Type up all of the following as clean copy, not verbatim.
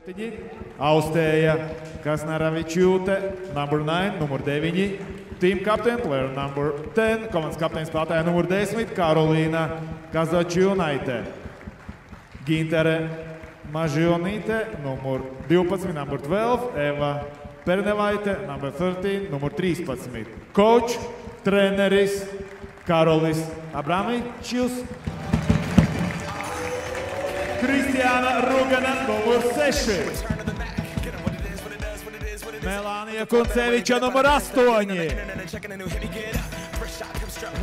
Austēja Kasnaravičūte, number 9, numur 9. Team captain, player number 10, komandas kapteinis spēlētāja numur 10, Karolīna Kazačūnaite. Gintere Mažionīte, numur 12, number 12, Eva Pernevaite, number 13, numur 13. Coach, treneris Karolis Abramičs. Kristiāna Rugana, numur 6. Melānija Kunceviča, numur 8.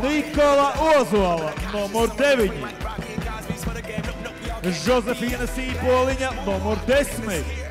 Nikola Ozola, numur 9. Žozefīna Sīpoliņa, numur 10.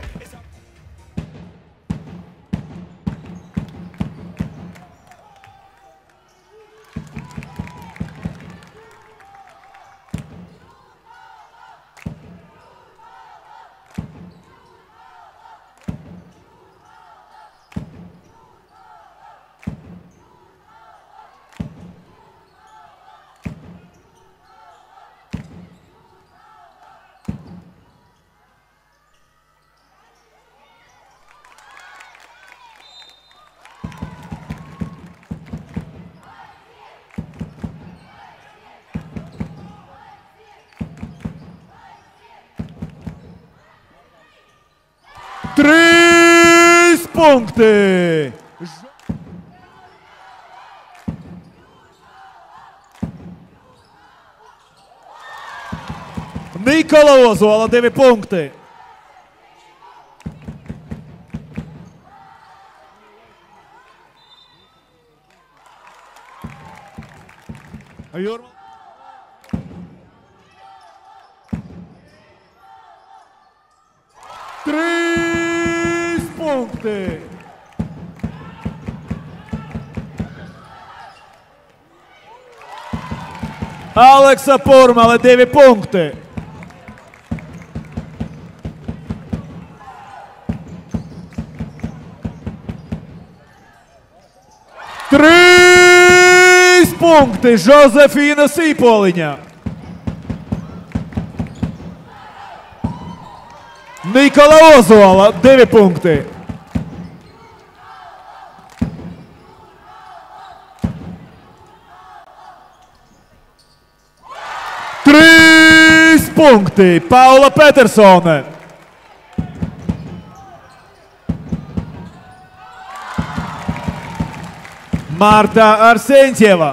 Trīs punkti! Nikola Ozola, 2 punkti. Trīs punkti! Aleksa Purmale, 2 punkti. Trīs punkti! Žozefīna Sīpoliņa. Nikola Ozola, 2 punkti. Trīs punkti. Paula Petersone. Marta Arsentjeva.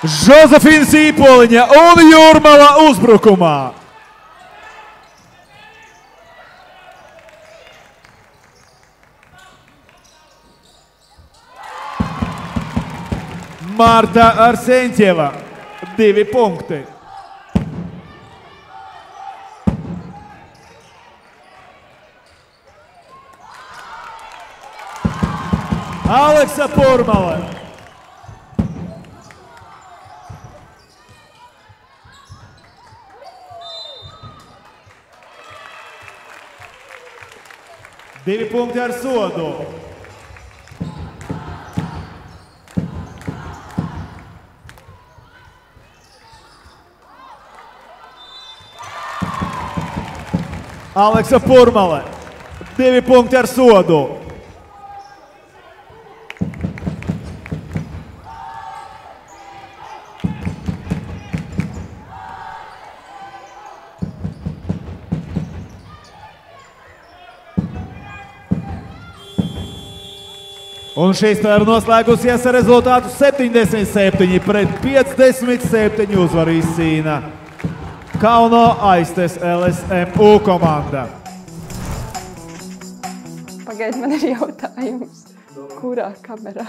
Žozefīna Sīpoliņa un Jūrmala uzbrukumā. Marta Arsentjeva, 2 punkti. Aleksa Purmale. Divi punkti ar sodu. Aleksa Purmale, 2 punkti ar sodu. Un šī spēle noslēgusies ar rezultātu 77-57 uzvaru izcīna Kauno Aistes LSMU komanda. Pagaid, man ir jautājums. Kurā kamerā?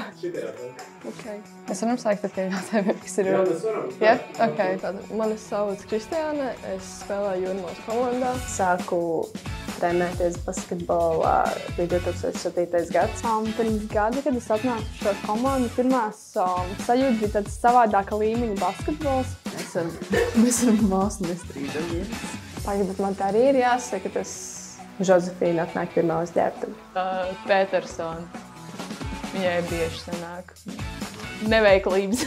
Okay. Mēs varam sākt ar tiem jautājumiem, kas ir runa. Jā, okay. Mani sauc Kristiāna, es spēlēju Jūrmalas komandā. Sāku trenēties basketbolā bija 2007. gads. Pirms gada, kad es atnācu šo komandu, pirmās sajūta bija tāds savādāka līmeņa basketbols. Mēs ar māsu nestrīdamies. Pagaid, bet man tā arī ir jāsaka, tas Žozefīna atnāk pirmā uz ģērbtuvi. Petersona. Viņai bieži sanāk neveiklības.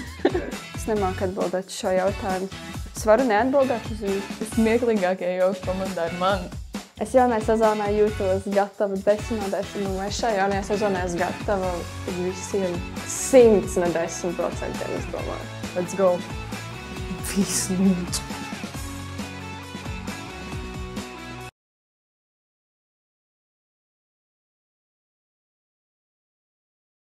Es nemāku atbildēt šo jautājumu. Es varu neatbildēt uz viņu. Smieklīgākie joki komandā ir man. Es jaunajā sezonā jūtos gatava 10 no 10, un es šajā jaunajā sezonā esmu gatava uz visiem 100 no 10%, es domāju. Let's go. Visu lūdzu.